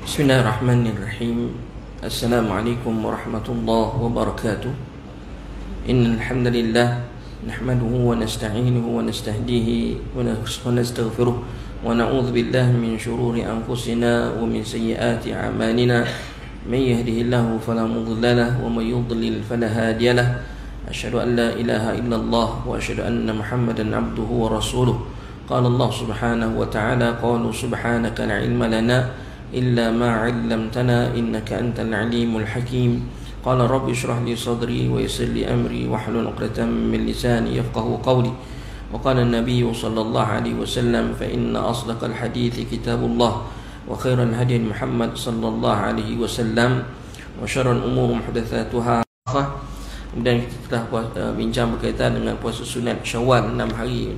Bismillahirrahmanirrahim. Assalamualaikum warahmatullahi wabarakatuh. Innal hamdalillah nahmaduhu wa nasta'inuhu wa nastahdihi wa nastaghfiruh wa na'udzu billahi min shururi anfusina wa min sayyiati a'malina. May yahdihillahu fala mudilla lahu wa may yudlil fala hadiya lahu. Asyhadu an la ilaha illallah wa asyhadu anna Muhammadan 'abduhu wa rasuluh. Qala Allah subhanahu wa ta'ala, qalu subhanaka la ilma lana إلا ما علمتنا إنك أنت العليم الحكيم. قال رب اشرح لي صدري ويسر لي أمري واحلل عقدة من لساني يفقهوا قولي. وقال النبي صلى الله عليه وسلم فإن أصدق الحديث كتاب الله وخير الهدي محمد صلى الله عليه وسلم وشر الأمور محدثاتها. Kemudian kita telah bincang berkaitan dengan puasa sunat Syawal 6 hari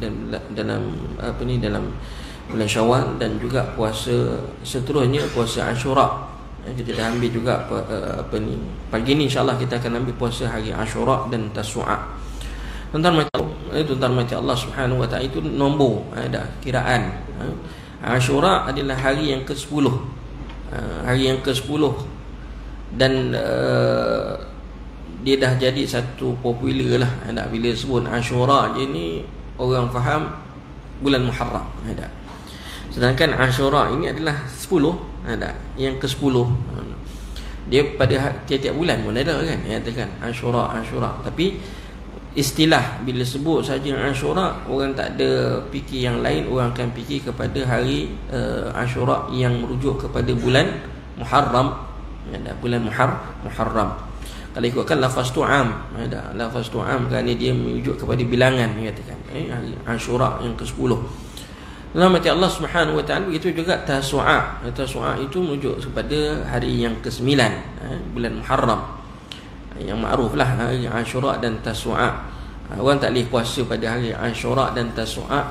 dalam bulan Syawal, dan juga puasa seterusnya puasa Ashura. Kita dah ambil juga pagi ni insya-Allah kita akan ambil puasa hari Ashura dan Tasu'a. Tuan-tuan mati Allah Subhanahu wa taala, itu nombor ada kiraan. Ashura adalah hari yang ke-10. Hari yang ke-10 dan dia dah jadi satu popular lah. Bila sebut Ashura je ni orang faham bulan Muharram. Sedangkan Ashura ini adalah 10, ada yang ke-10. Dia pada tiap-tiap bulan pun ada kan, katakan Ashura. Tapi istilah bila sebut saja Ashura, orang tak ada fikir yang lain, orang akan fikir kepada hari Ashura yang merujuk kepada bulan Muharram. Ada bulan Muharram. Kalau ikutkan lafaz tu'am, ada lafaz tu'am kerana dia merujuk kepada bilangan, katakan hari Ashura yang ke-10. Dalam hati Allah Subhanahu wa taala, begitu juga Tasu'a. Tasu'a itu merujuk kepada hari yang ke-9 bulan Muharram. Yang makruf lah hari Ashura dan Tasu'a. Orang tak boleh puasa pada hari Ashura dan Tasu'a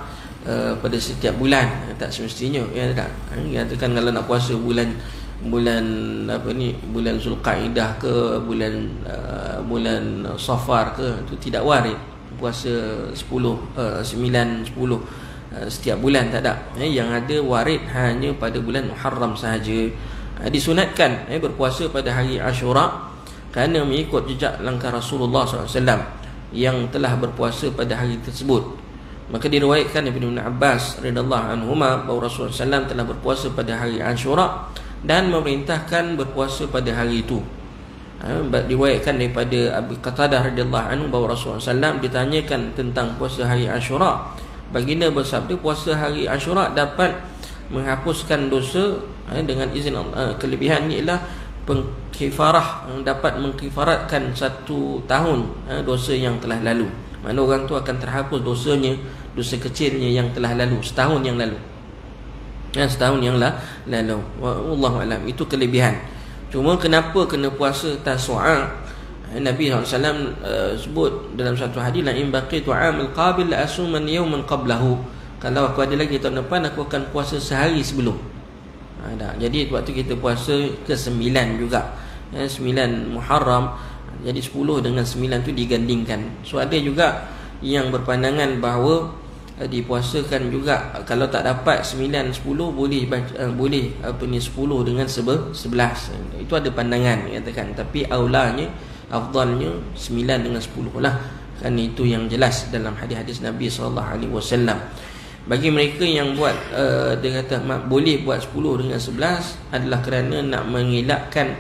pada setiap bulan, tak semestinya, ya tak. Katakan kalau nak puasa bulan Zulqaidah ke bulan Safar ke, itu tidak warid puasa 10 9 10 setiap bulan, tak ada. Yang ada warid hanya pada bulan Muharram sahaja. Disunatkan berpuasa pada hari Ashura kerana mengikut jejak langkah Rasulullah SAW yang telah berpuasa pada hari tersebut. Maka diriwayatkan daripada Ibn Abbas radhiyallahu anhuma bahawa Rasulullah SAW telah berpuasa pada hari Ashura dan memerintahkan berpuasa pada hari itu. Diriwayatkan daripada Abu Qatadah radhiyallahu anhu bahawa Rasulullah SAW ditanyakan tentang puasa hari Ashura. Baginda bersabda, puasa hari Ashura dapat menghapuskan dosa dengan izin Allah. Kelebihannya ialah pengkifarah, dapat mengkifaratkan 1 tahun dosa yang telah lalu. Mana orang tu akan terhapus dosanya, dosa kecilnya yang telah lalu, setahun yang lalu. Setahun yang lalu. Wallahu a'lam. Itu kelebihan. Cuma kenapa kena puasa Tasu'a? Nabi SAW sebut dalam satu hadis, la in baqitu 'amal qabil la asuman yawman qablahu. Kalau aku ada lagi tahun depan, aku akan puasa sehari sebelum. Jadi waktu kita puasa ke-9 juga, 9 Muharram. Jadi 10 dengan 9 tu digandingkan. So ada juga yang berpandangan bahawa dipuasakan juga, kalau tak dapat 9 10 boleh 10 dengan 11. Itu ada pandangan, katakan. Tapi aulanya, afdalnya 9 dengan 10 lah. Kerana itu yang jelas dalam hadis-hadis Nabi SAW. Bagi mereka yang buat dia kata boleh buat 10 dengan 11 adalah kerana nak mengelakkan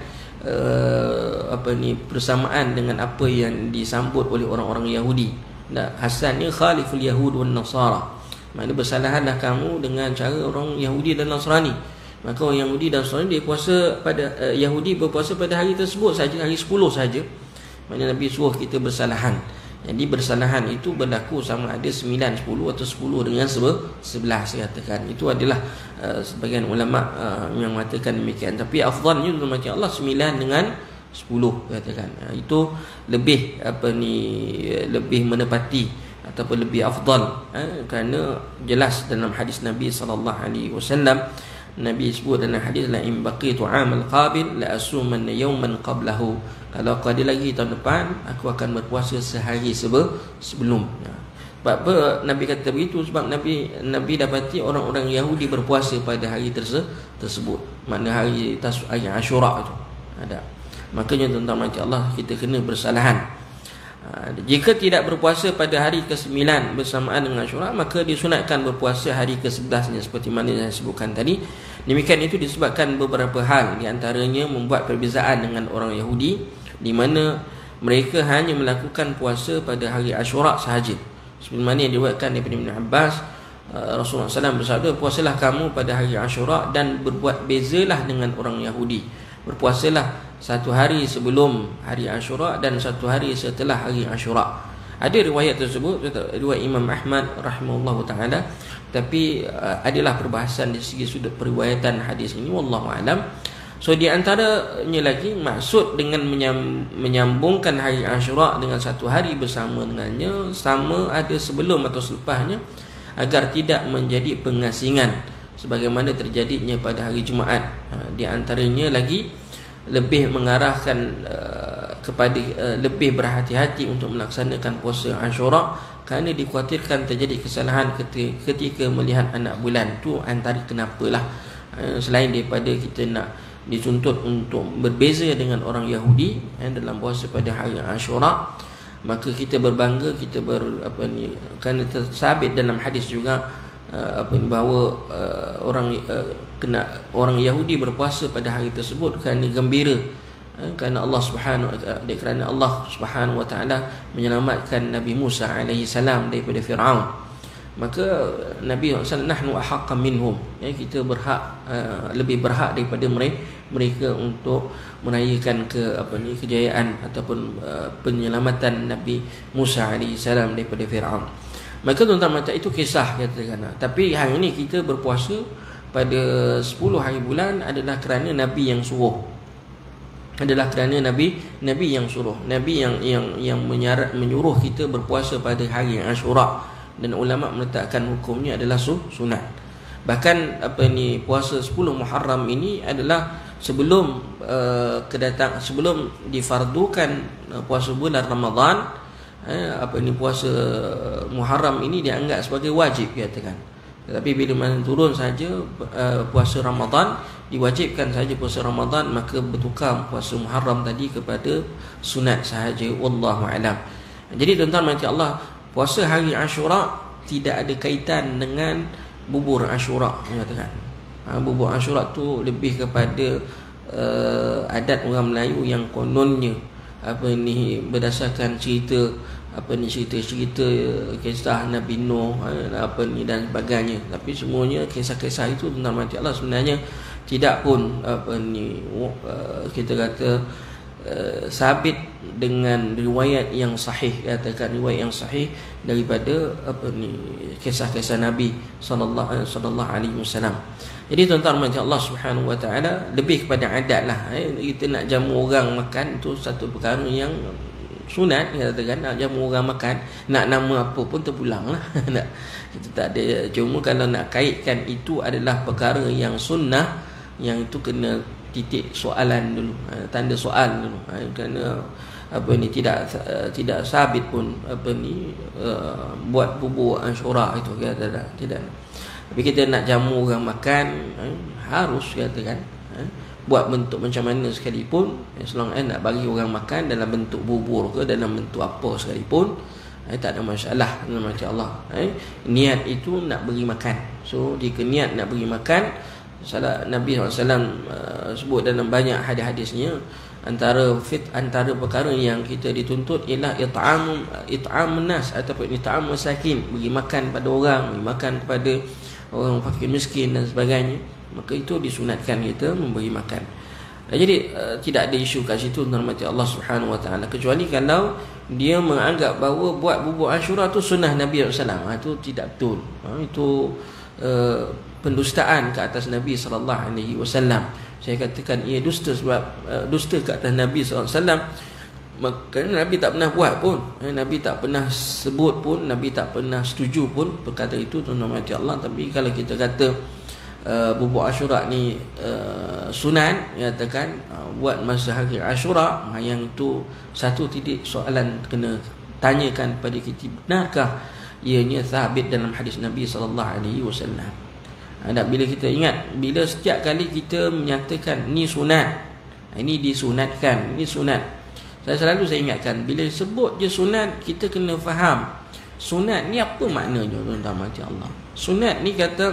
persamaan dengan apa yang disambut oleh orang-orang Yahudi. Hasannya khaliful Yahud wan Nasara. Maknanya bersalahanlah kamu dengan cara orang Yahudi dan Nasrani. Maka orang Yahudi dan Nasrani dia puasa pada Yahudi berpuasa pada hari tersebut saja, hari 10 saja. Maknanya Nabi suruh kita bersalahan. Jadi bersalahan itu berlaku sama ada 9 10 atau 10 dengan 11, katakan. Itu adalah sebagian ulama yang mengatakan demikian. Tapi afdalnya dalam hati Allah 9 dengan 10, katakan. Itu lebih lebih menepati ataupun lebih afdal, kerana jelas dalam hadis Nabi SAW. Nabi sebut dalam hadis, la in baqitu 'amal qabil la asumanna yawman qablahu. Kalau aku ada lagi tahun depan, aku akan berpuasa sehari sebelum. Sebab apa Nabi kata begitu? Sebab Nabi dapati orang-orang Yahudi berpuasa pada hari tersebut. Mana hari Ashura itu ada. Makanya tuan-tuan mati Allah, kita kena bersalahan. Jika tidak berpuasa pada hari ke-9 bersamaan dengan Ashura, maka disunatkan berpuasa hari ke-11-nya seperti mana yang saya sebutkan tadi. Demikian itu disebabkan beberapa hal, di antaranya membuat perbezaan dengan orang Yahudi, di mana mereka hanya melakukan puasa pada hari Ashura sahaja. Seperti mana yang diriwayatkan daripada Ibn Abbas, Rasulullah SAW bersabda, puasalah kamu pada hari Ashura dan berbuat bezalah dengan orang Yahudi. Berpuasalah satu hari sebelum hari Ashura dan satu hari setelah hari Ashura. Ada riwayat tersebut, riwayat Imam Ahmad rahimahullahu taala, tapi adalah perbahasan di segi sudut periwayatan hadis ini, wallahu alam. So di antaranya lagi maksud dengan menyambungkan hari Ashura dengan satu hari bersama dengannya, sama ada sebelum atau selepasnya, agar tidak menjadi pengasingan sebagaimana terjadinya pada hari Jumaat. Di antaranya lagi lebih mengarahkan kepada lebih berhati-hati untuk melaksanakan puasa Ashura kerana dikhawatirkan terjadi kesalahan ketika melihat anak bulan. Tu antara kenapalah, selain daripada kita nak dituntut untuk berbeza dengan orang Yahudi dalam puasa pada hari Ashura, maka kita berbangga, kita kerana tersabit dalam hadis juga bahawa orang Yahudi berpuasa pada hari tersebut kerana gembira, kerana Allah Subhanahu wa taala menyelamatkan Nabi Musa alaihi salam daripada Firaun. Maka Nabi SAW, nahnu ahaqqa minhum, kita lebih berhak daripada mereka untuk merayakan kejayaan ataupun penyelamatan Nabi Musa alaihi salam daripada Firaun. Maka tuan-tuan, macam itu kisah katakan. Tapi hari ini kita berpuasa pada 10 hari bulan adalah kerana Nabi yang suruh. Nabi yang suruh. Nabi yang menyuruh kita berpuasa pada hari Ashura, dan ulama meletakkan hukumnya adalah sunat. Bahkan puasa 10 Muharram ini adalah sebelum sebelum difardukan puasa bulan Ramadan. Puasa Muharram ini dianggap sebagai wajib katakan. Tetapi bila mana turun saja puasa Ramadan, diwajibkan saja puasa Ramadan, maka bertukar puasa Muharram tadi kepada sunat sahaja, wallahu alam. Jadi tuan-tuan mati Allah, puasa hari Ashura tidak ada kaitan dengan bubur Ashura katakan. Bubur Ashura tu lebih kepada adat orang Melayu yang kononnya berdasarkan cerita cerita kisah Nabi Nuh dan sebagainya. Tapi semuanya kisah-kisah itu tentang mati Allah sebenarnya tidak pun kita kata sabit dengan riwayat yang sahih, katakan riwayat yang sahih daripada kisah-kisah Nabi sallallahu alaihi wasallam. Jadi tuan-tuan macam Allah Subhanahu wa taala lebih kepada adat lah. Kita nak jamu orang makan tu satu perkara yang sunat, katakan nak jamu orang makan, nak nama apa pun terpulang lah. Kita tak ada. Cuma kalau nak kaitkan itu adalah perkara yang sunnah, yang itu kena titik soalan dulu, tanda soal dulu, kerana tidak sabit pun buat bubur Ashura itu tidak. Tapi kita nak jamu orang makan, harus katakan buat bentuk macam mana sekalipun, selama nak bagi orang makan dalam bentuk bubur ke dalam bentuk apa sekalipun, tak ada masalah. Macam Allah, niat itu nak beri makan. So jika niat nak beri makan, Nabi SAW sebut dalam banyak hadis-hadisnya, antara perkara yang kita dituntut ialah it'am nas ataupun it'am masakin, bagi makan pada orang, bagi makan kepada orang fakir miskin dan sebagainya. Maka itu disunatkan kita memberi makan. Jadi tidak ada isu kat situ hormati Allah Subhanahu wa taala, kecuali kalau dia menganggap bahawa buat bubur Ashura tu sunnah Nabi SAW. Itu tidak betul. Itu pendustaan ke atas Nabi sallallahu alaihi wasallam. Saya katakan ia dusta, sebab dusta ke atas Nabi sallallahu alaihi wasallam. Maka Nabi tak pernah buat pun, Nabi tak pernah sebut pun, Nabi tak pernah setuju pun perkata itu, tuan-tuan mati Allah. Tapi kalau kita kata bubur Ashura ni sunat, katakan buat masa hari Ashura, yang itu satu titik soalan kena tanyakan pada kita, benarkah ianya sabit dalam hadis Nabi SAW. Bila kita ingat, bila setiap kali kita menyatakan ni sunat, ini disunatkan, ini sunat, saya ingatkan, bila sebut je sunat, kita kena faham sunat ni apa maknanya, tuan-tuan mati Allah. Sunat ni kata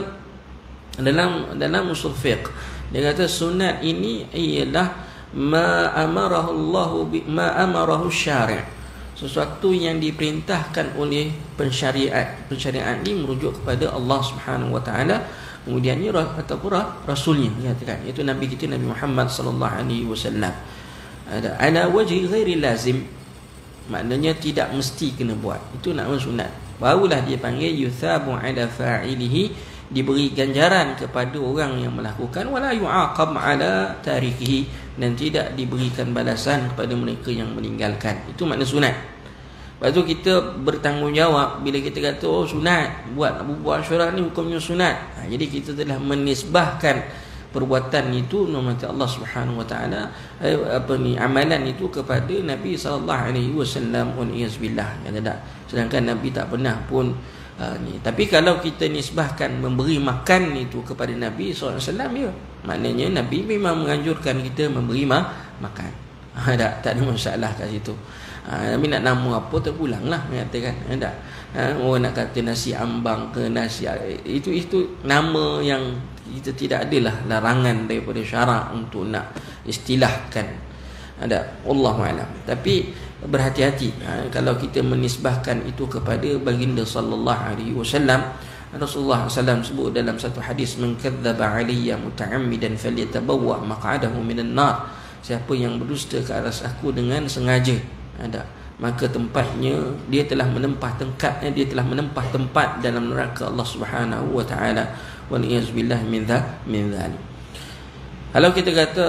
dalam usul fiqh, dia kata sunat ini ialah ma amarahu syari', sesuatu yang diperintahkan oleh pensyariat ini merujuk kepada Allah Subhanahu wa taala, kemudiannya ataupun rasulnya, katakan iaitu nabi kita Nabi Muhammad sallallahu alaihi wasallam. Ala wajhi ghairi lazim, maknanya tidak mesti kena buat, itu nama sunat. Barulah dia panggil yuthabu ala fa'ilihi, diberi ganjaran kepada orang yang melakukan, wala yu'aqab ala tarikihi, dan tidak diberikan balasan kepada mereka yang meninggalkan. Itu makna sunat. Lepas tu kita bertanggungjawab bila kita kata oh sunat, buat Asyura ni hukumnya sunat. Jadi kita telah menisbahkan perbuatan itu nama Allah Subhanahu wa taala, amalan itu kepada Nabi sallallahu alaihi wasallam, wa iyazbillah. Sedangkan Nabi tak pernah pun ni. Tapi kalau kita nisbahkan memberi makan itu kepada Nabi SAW, ya, maknanya Nabi memang menganjurkan kita memberi makan. Tak ada masalah kat situ. Nabi nak nama apa terpulang lah, mengatakan. Orang nak kata nasi ambang ke nasi, itu nama yang kita tidak adalah larangan daripada syarak untuk nak istilahkan. Wallahu a'lam. Tapi berhati-hati kalau kita menisbahkan itu kepada baginda sallallahu alaihi wasallam. Rasulullah SAW sebut dalam satu hadis, man kadzdzaba alayya muta'ammidan falyatabawwa maq'adahu minan nar, siapa yang berdusta ke atas aku dengan sengaja, maka tempatnya, dia telah menempah tempat dalam neraka Allah Subhanahu wa taala, wa na'udzubillah min dzalik. Kalau kita kata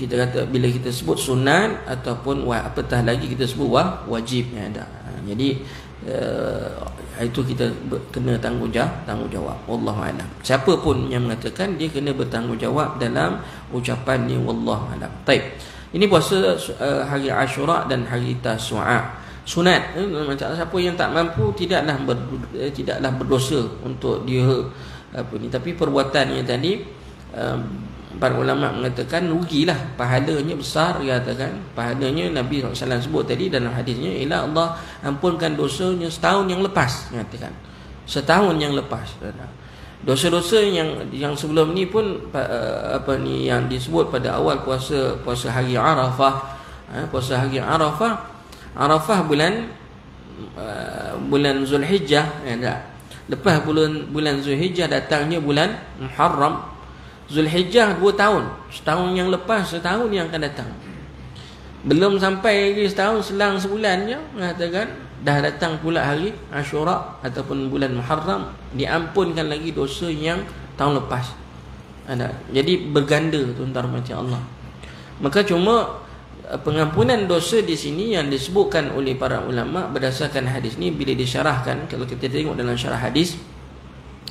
kita kata bila kita sebut sunat ataupun apatah lagi kita sebut wajib, jadi itu kita kena tanggungjawab. Wallahu a'lam. Siapa pun yang mengatakan, dia kena bertanggungjawab dalam ucapannya. Wallahu a'lam. Baik. Ini puasa hari Asyura dan hari Tasu'a. Sunat, siapa yang tak mampu tidaklah berdosa untuk dia tapi perbuatannya tadi, para ulama mengatakan rugilah, pahalanya besar. Dia katakan pahalanya Nabi SAW sebut tadi dalam hadisnya, ialah Allah ampunkan dosanya setahun yang lepas. Mengatakan setahun yang lepas. Dosa-dosa yang sebelum ni pun yang disebut pada awal puasa hari Arafah. Puasa hari Arafah bulan Zulhijjah, lepas bulan Zulhijjah datangnya bulan Muharram. Zulhijjah 2 tahun, setahun yang lepas, setahun yang akan datang. Belum sampai lagi setahun, selang sebulan je, mengatakan dah datang pula hari Asyura ataupun bulan Muharram, diampunkan lagi dosa yang tahun lepas. Jadi berganda, tuan-tuan macam Allah. Maka cuma pengampunan dosa di sini yang disebutkan oleh para ulama berdasarkan hadis ni, bila disyarahkan, kalau kita tengok dalam syarah hadis,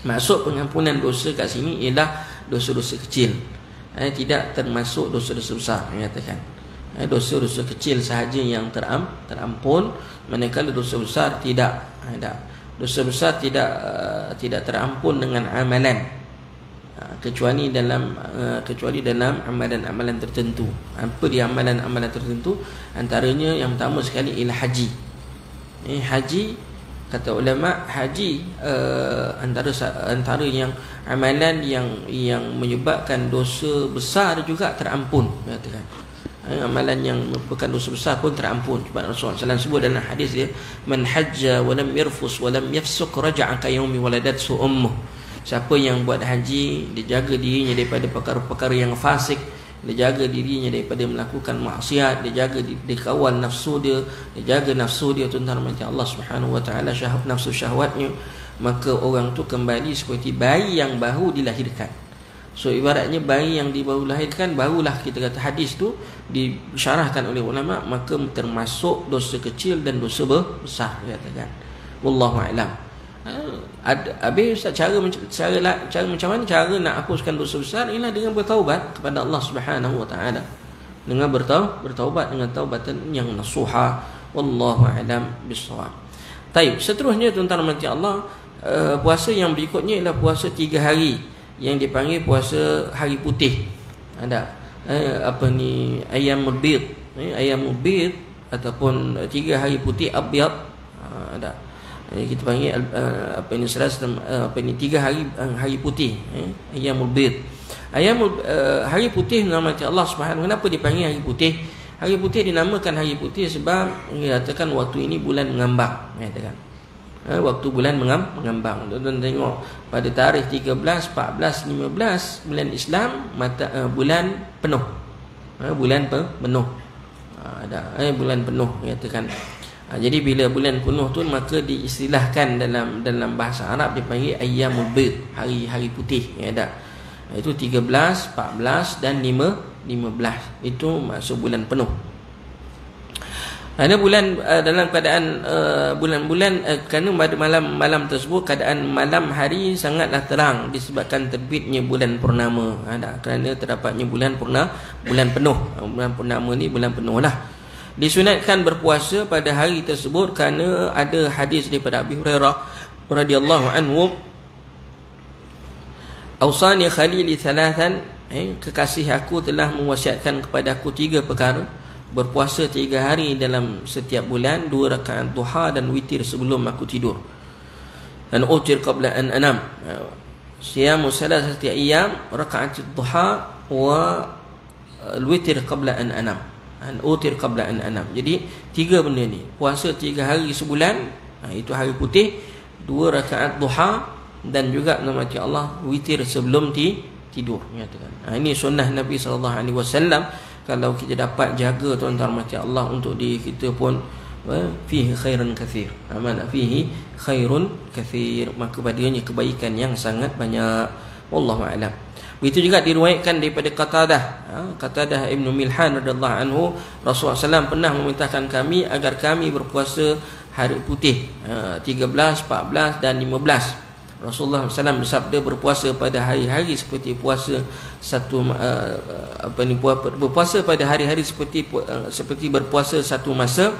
maksud pengampunan dosa kat sini ialah dosa-dosa kecil, tidak termasuk dosa-dosa besar. Mengatakan dosa-dosa kecil sahaja yang terampun, manakala dosa besar tidak. Dosa besar tidak terampun dengan amalan, kecuali dalam amalan-amalan tertentu. Apa dia amalan-amalan tertentu? Antaranya yang pertama sekali ialah haji. Haji, kata ulama, haji antara yang amalan yang menyebabkan dosa besar juga terampun, katakan. Amalan yang merupakan dosa besar pun terampun. Sebab Rasulullah SAW sebut dalam hadis dia, man hajja wa lam yarfus wa lam yafsuq raja'a ka yaumi waladathu ummuh. Siapa yang buat haji, dia jaga dirinya daripada perkara-perkara yang fasik, dia jaga dirinya daripada melakukan maksiat, dia jaga, dia kawal nafsu dia, jaga nafsu dia, tuan-tuan macam Allah Subhanahu wa taala, nafsu syahwatnya, maka orang tu kembali seperti bayi yang baru dilahirkan. So ibaratnya bayi yang baru dilahirkan, barulah kita kata hadis tu disyarahkan oleh ulama, maka termasuk dosa kecil dan dosa besar, katakan. Wallahu a'lam. Habis cara macam mana cara nak hapuskan dosa besar? Ialah dengan bertaubat kepada Allah Subhanahu wa taala, dengan bertaubat dengan taubatan yang nasuha. Wallahu a'lam bissawab. Taib. Seterusnya tuan-tuan mati Allah, puasa yang berikutnya ialah puasa 3 hari yang dipanggil puasa hari putih. Ada ayyamul bid, ayyamul bid ataupun 3 hari putih abyad. Ada kita panggil ini 3 hari putih, ayyamul bid. Hari putih nama Allah Subhanahu. Kenapa dipanggil hari putih? Hari putih dinamakan hari putih sebab dikatakan waktu ini bulan mengambang, katakan. Waktu bulan mengambang. Tuan-tuan tengok pada tarikh 13, 14, 15 bulan Islam bulan penuh. Bulan penuh. Bulan penuh katakan. Jadi bila bulan penuh tu maka diistilahkan dalam bahasa Arab dipanggil ayyamul bid, hari-hari putih. Itu 13, 14 dan 15. Itu masuk bulan penuh. Ada bulan dalam keadaan bulan-bulan kerana pada malam tersebut keadaan malam hari sangatlah terang disebabkan terbitnya bulan purnama. Kerana terdapatnya bulan penuh. Bulan purnama ni bulan penuh lah. Disunatkan berpuasa pada hari tersebut kerana ada hadis daripada Abi Hurairah radhiyallahu anhu, "Awsani khalili thalathan", kekasih aku telah mewasiatkan kepada aku 3 perkara. Berpuasa 3 hari dalam setiap bulan, 2 rakaat duha dan witir sebelum aku tidur. Dan utir qabla an anam. Siyamu salasati ayyam, rakaat duha wa witir qabla an anam. An utir qabla an anam. Jadi 3 benda ni. Puasa 3 hari sebulan, itu hari putih, 2 rakaat duha dan juga nama Allah witir sebelum tidur. Ini sunnah Nabi SAW. Kalau kita dapat jaga tuan-tuan mati Allah untuk diri kita pun, fihi khairun kathir. Mana fihi khairun kathir, maka padanya kebaikan yang sangat banyak. Wallahu a'lam. Begitu juga diriwayatkan daripada Qatadah Ibn Milhan radhiyallahu anhu, Rasulullah SAW pernah memerintahkan kami agar kami berpuasa hari putih 13, 14 dan 15. Rasulullah SAW bersabda, berpuasa pada hari-hari seperti puasa berpuasa pada hari-hari seperti berpuasa satu masa.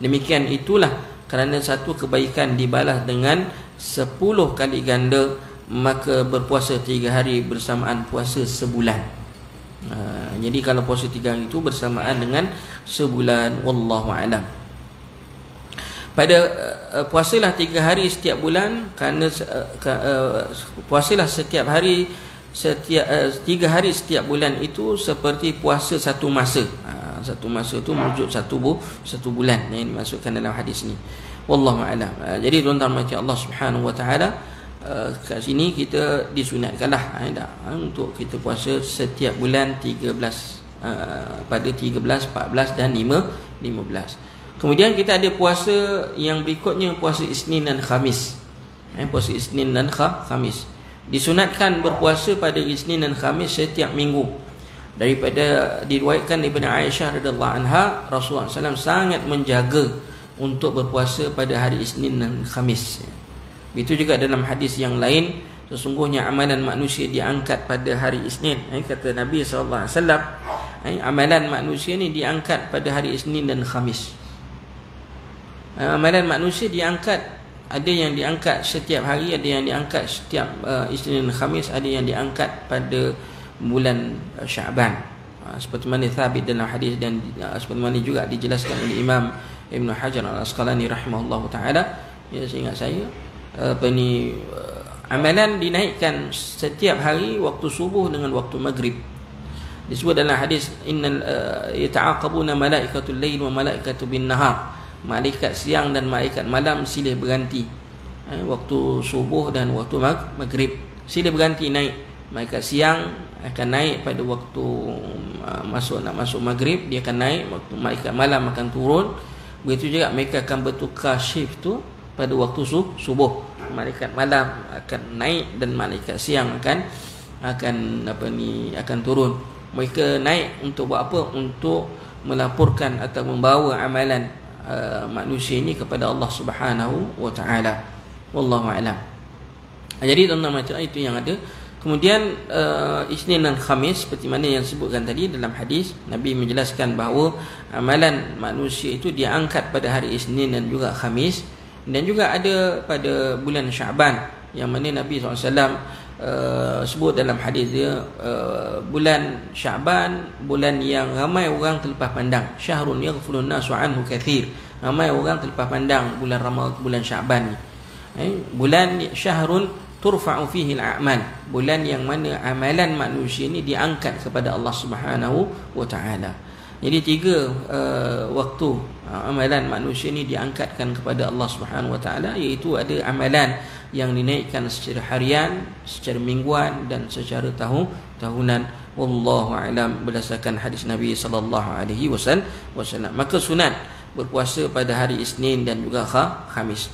Demikian itulah kerana satu kebaikan dibalas dengan 10 kali ganda, maka berpuasa 3 hari bersamaan puasa sebulan. Jadi kalau puasa 3 hari itu bersamaan dengan sebulan. Wallahu a'lam. Pada puasalah 3 hari setiap bulan, kerana puasalah setiap hari 3 hari setiap bulan itu seperti puasa satu masa. Satu masa itu merujuk satu bulan yang dimasukkan dalam hadis ni. Wallahu a'lam. Jadi tuan-tuan macam Allah Subhanahu wa taala, kat sini kita disunatkanlah untuk kita puasa setiap bulan 13, pada 13, 14 dan 15. Kemudian kita ada puasa yang berikutnya, puasa Isnin dan Khamis. Puasa Isnin dan Khamis. Disunatkan berpuasa pada Isnin dan Khamis setiap minggu. Diriwayatkan daripada Aisyah radhiyallahu anha, Rasulullah SAW sangat menjaga untuk berpuasa pada hari Isnin dan Khamis. Itu juga dalam hadis yang lain, sesungguhnya amalan manusia diangkat pada hari Isnin. Kata Nabi SAW, amalan manusia ni diangkat pada hari Isnin dan Khamis. Amalan manusia diangkat, ada yang diangkat setiap hari, ada yang diangkat setiap Isnin dan Khamis, ada yang diangkat pada bulan Sya'ban. Seperti mana thabit dalam hadis dan seperti mana juga dijelaskan oleh Imam Ibn Hajar Al-Asqalani rahimahullahu taala. Ya, seingat saya amalan dinaikkan setiap hari waktu subuh dengan waktu maghrib. Disebut dalam hadis, innal yata'aqabuna malaikatul lail wa malaikatu bin nahar. Malaikat siang dan malaikat malam silih berganti. Waktu subuh dan waktu maghrib silih berganti naik. Malaikat siang akan naik pada waktu nak masuk maghrib, dia akan naik. Waktu malaikat malam akan turun. Begitu juga mereka akan bertukar shift tu pada waktu subuh. Malaikat malam akan naik dan malaikat siang akan turun. Mereka naik untuk buat apa? Untuk melaporkan atau membawa amalan manusia ini kepada Allah Subhanahu wa taala. Wallahu a'lam. Jadi tuan-tuan macam itu yang ada. Kemudian Isnin dan Khamis seperti mana yang disebutkan tadi dalam hadis, Nabi menjelaskan bahawa amalan manusia itu diangkat pada hari Isnin dan juga Khamis. Dan juga ada pada bulan Syaban, yang mana Nabi SAW sebut dalam hadis dia, bulan Syaban bulan yang ramai orang terlepas pandang. Syahrun yaghfulun nasu anhu kathir. Ramai orang terlepas pandang bulan Syaban ni. Bulan syahrun turfa'u fihi al-a'mal, bulan yang mana amalan manusia ni diangkat kepada Allah Subhanahu wa taala. Jadi 3 waktu amalan manusia ni diangkatkan kepada Allah Subhanahu wa taala, iaitu ada amalan yang dinaikkan secara harian, secara mingguan dan secara tahunan. Wallahu a'lam, berdasarkan hadis Nabi sallallahu alaihi wasallam. Maka sunat berpuasa pada hari Isnin dan juga Khamis.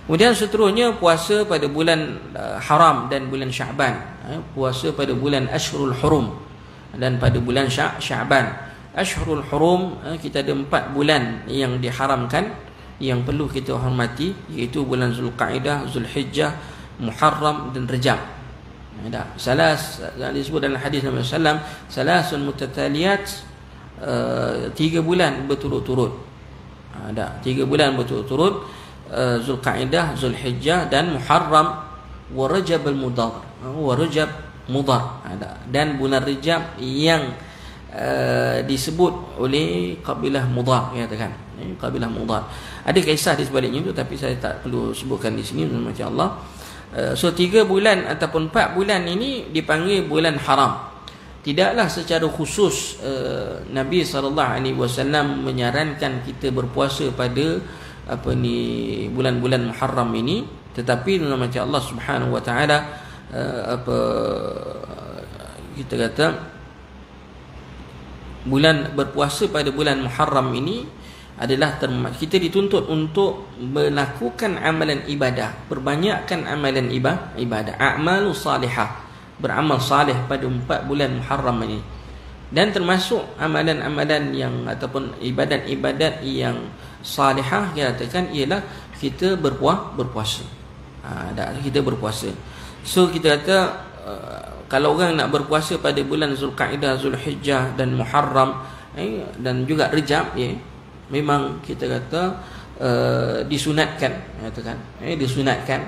Kemudian seterusnya puasa pada bulan haram dan bulan Syaban. Puasa pada bulan Ashhurul Hurum dan pada bulan Syaban. Ashhurul Hurum, kita ada 4 bulan yang diharamkan, yang perlu kita hormati, iaitu bulan Zulqa'dah, Zulhijjah, Muharram dan Rajab. Salas disebut dalam hadis Nabi sallallahu alaihi wasallam, salasun mutataliyat, 3 bulan berturut-turut. 3 bulan berturut-turut, Zulqa'dah, Zulhijjah dan Muharram, wa Rajab al-Mudhar, wa Rajab Mudhar. Dan bulan Rajab yang disebut oleh kabilah Mudhar, katakan kabilah Mudhar. Ada kisah di sebaliknya itu, tapi saya tak perlu sebutkan di sini, macam Allah. So 3 bulan ataupun 4 bulan ini dipanggil bulan haram. Tidaklah secara khusus Nabi SAW menyarankan kita berpuasa pada bulan-bulan Muharram ini, tetapi macam Allah Subhanahu wa taala kita kata bulan berpuasa pada bulan Muharram ini adalah kita dituntut untuk melakukan amalan ibadah, perbanyakkan amalan ibadah, a'malu salihah, beramal salih pada 4 bulan Muharram ini. Dan termasuk amalan-amalan yang ataupun ibadat-ibadat yang salihah, katakan, ialah kita berpuasa. Kita berpuasa. So kita kata kalau orang nak berpuasa pada bulan Zulqa'dah, Zulhijjah dan Muharram dan juga Rajab, memang kita kata disunatkan, katakan disunatkan.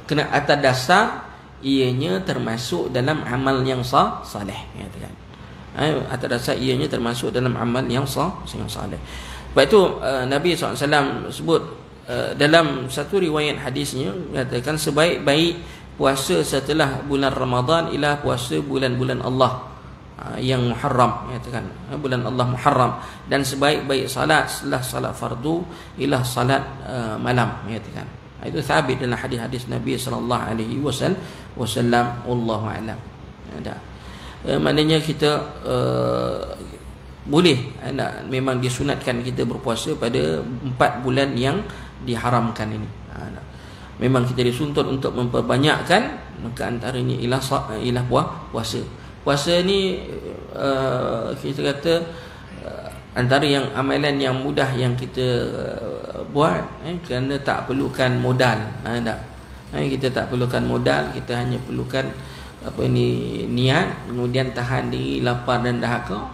Kena atas dasar ianya termasuk dalam amal yang salih, katakan. Atas dasar ianya termasuk dalam amal yang salih. Sebab itu Nabi SAW sebut dalam satu riwayat hadisnya, katakan sebaik-baik puasa setelah bulan Ramadan ialah puasa bulan-bulan Allah yang Muharram, katakan bulan Allah Muharram. Dan sebaik-baik salat setelah salat fardu ialah salat malam, katakan. Itu sabit dalam hadis-hadis Nabi sallallahu alaihi wasallam. Wallahu a'lam. Maknanya kita boleh, memang disunatkan kita berpuasa pada 4 bulan yang diharamkan ini. Memang kita disuntut untuk memperbanyakkan, maka antaranya ialah puasa. Puasa ni kita kata antara yang amalan yang mudah yang kita buat, kerana tak perlukan modal. Kita tak perlukan modal, kita hanya perlukan niat, kemudian tahan diri lapar dan dahaga,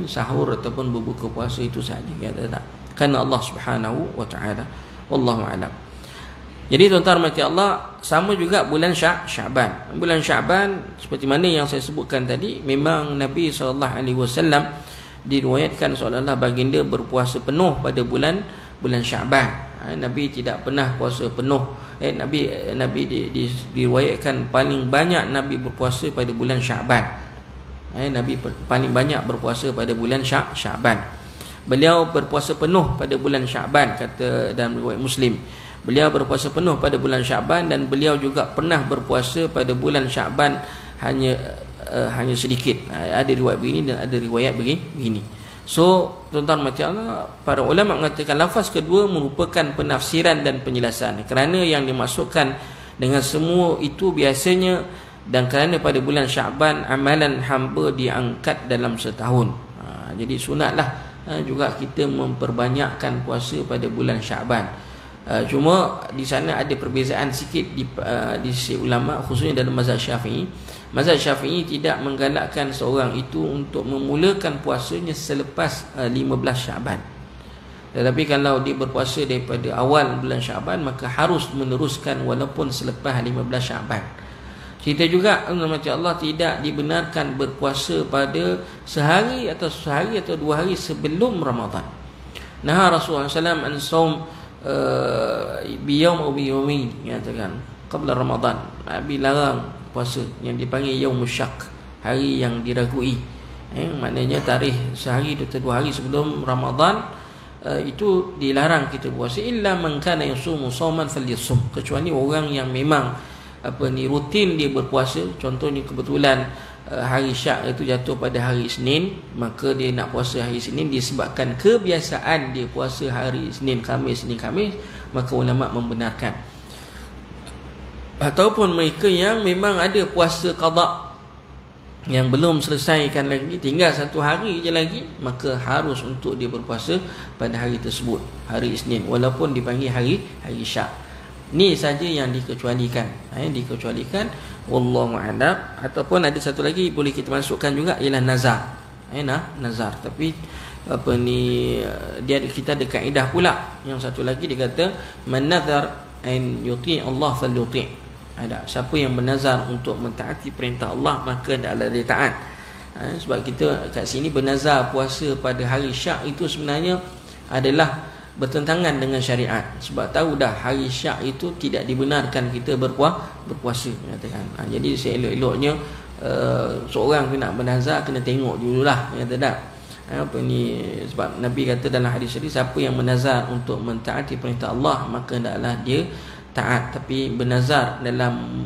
sahur ataupun berbuka puasa, itu sahaja, kata tak. Kerana Allah Subhanahu wa taala. Wallahu a'lam. Jadi tuan-tuan mati Allah, sama juga bulan Syaban. Bulan Syaban seperti mana yang saya sebutkan tadi, memang Nabi SAW diriwayatkan seolah-olah baginda berpuasa penuh pada bulan Syaban. Nabi tidak pernah puasa penuh. Nabi diriwayatkan paling banyak Nabi berpuasa pada bulan Syaban. Nabi paling banyak berpuasa pada bulan Syaban. Beliau berpuasa penuh pada bulan Syaban, kata dalam riwayat Muslim. Beliau berpuasa penuh pada bulan Syaban, dan beliau juga pernah berpuasa pada bulan Syaban hanya sedikit. Ada riwayat begini dan ada riwayat begini. So tuan-tuan mati Allah, para ulama mengatakan lafaz kedua merupakan penafsiran dan penjelasan, kerana yang dimaksudkan dengan semua itu biasanya, dan kerana pada bulan Syaban amalan hamba diangkat dalam setahun. Jadi sunatlah juga kita memperbanyakkan puasa pada bulan Syaban. Cuma di sana ada perbezaan sikit di sisi ulama, khususnya dalam mazhab Syafi'i. Mazhab Syafi'i tidak menggalakkan seorang itu untuk memulakan puasanya selepas 15 Syaban. Tetapi kalau dia berpuasa daripada awal bulan Syaban, maka harus meneruskan walaupun selepas 15 Syaban. Cerita juga macam Allah tidak dibenarkan berpuasa pada sehari atau 2 hari sebelum Ramadan. Nah, Rasulullah SAW an saum biyawm atau biyawmin, katakan qabla Ramadan. Nabi larang puasa yang dipanggil yaum syak, hari yang diragui. Maknanya tarikh sehari atau 2 hari sebelum Ramadan, itu dilarang kita puasa. Illa man kana yasumu shauman falyasum, kecuali orang yang memang rutin dia berpuasa. Contohnya kebetulan hari syak itu jatuh pada hari Isnin, maka dia nak puasa hari Isnin disebabkan kebiasaan dia puasa hari Isnin Khamis, maka ulama membenarkan. Ataupun mereka yang memang ada puasa qada yang belum selesaikan lagi, tinggal 1 hari je lagi, maka harus untuk dia berpuasa pada hari tersebut, hari Isnin, walaupun dipanggil hari syak. Ni saja yang dikecualikan, wallahu a'lam. Ataupun ada satu lagi boleh kita masukkan juga, ialah nazar. Nazar, tapi kita ada kaedah pula. Yang satu lagi dia kata man nazar an yuti Allah falyuti. Siapa yang bernazar untuk mentaati perintah Allah, maka hendaklah dia taat. Sebab kita kat sini bernazar puasa pada hari syak itu sebenarnya adalah bertentangan dengan syariat. Sebab tahu dah hari syak itu tidak dibenarkan kita berpuasa, katakan. Jadi seelok-eloknya seorang nak bernazar kena tengok dululah, kata tak. Sebab Nabi kata dalam hadis ini, siapa yang bernazar untuk mentaati perintah Allah, maka hendaklah dia taat. Tapi bernazar dalam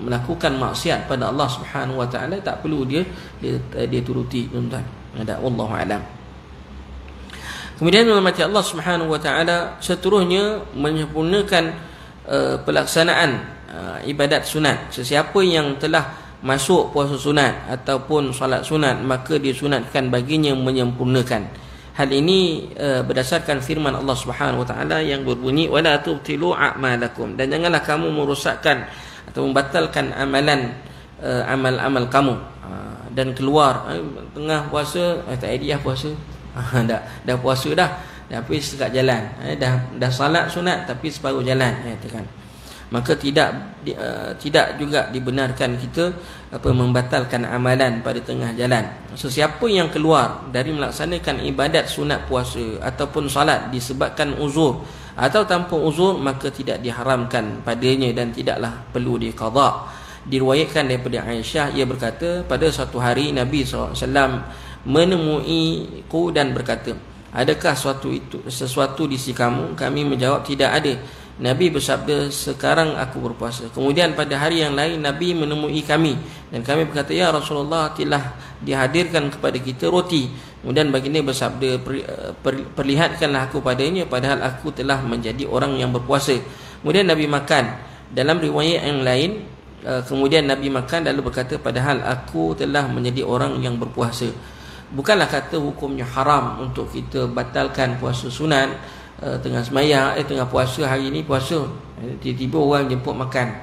melakukan maksiat pada Allah Subhanahu Wa Taala, tak perlu dia turuti, tuan-tuan. Wallahu a'lam. Kemudian mati Allah Subhanahu Wa Taala seterusnya menyempurnakan pelaksanaan ibadat sunat. Sesiapa yang telah masuk puasa sunat ataupun solat sunat, maka disunatkan baginya menyempurnakan. Hal ini berdasarkan firman Allah Subhanahu Wa Taala yang berbunyi, wala tubtilu a'malakum, dan janganlah kamu merosakkan atau membatalkan amal-amal kamu. Dan keluar tengah puasa, tak idea puasa. Dah puasa dah, tapi sekat jalan, dah salat sunat tapi separuh jalan, katakan. Maka tidak juga dibenarkan kita membatalkan amalan pada tengah jalan. Sesiapa yang keluar dari melaksanakan ibadat sunat puasa ataupun salat disebabkan uzur atau tanpa uzur, maka tidak diharamkan padanya dan tidaklah perlu diqada. Diriwayatkan daripada Aisyah, ia berkata, pada suatu hari Nabi SAW menemuiku dan berkata, adakah sesuatu di sisi kamu? Kami menjawab, tidak ada. Nabi bersabda, sekarang aku berpuasa. Kemudian pada hari yang lain Nabi menemui kami dan kami berkata, ya Rasulullah, telah dihadirkan kepada kita roti. Kemudian baginda bersabda, perlihatkanlah aku padanya, padahal aku telah menjadi orang yang berpuasa. Kemudian Nabi makan. Dalam riwayat yang lain, kemudian Nabi makan lalu berkata, padahal aku telah menjadi orang yang berpuasa. Bukanlah kata hukumnya haram untuk kita batalkan puasa sunat tengah semayang, tengah puasa, hari ini puasa, tiba-tiba orang jemput makan.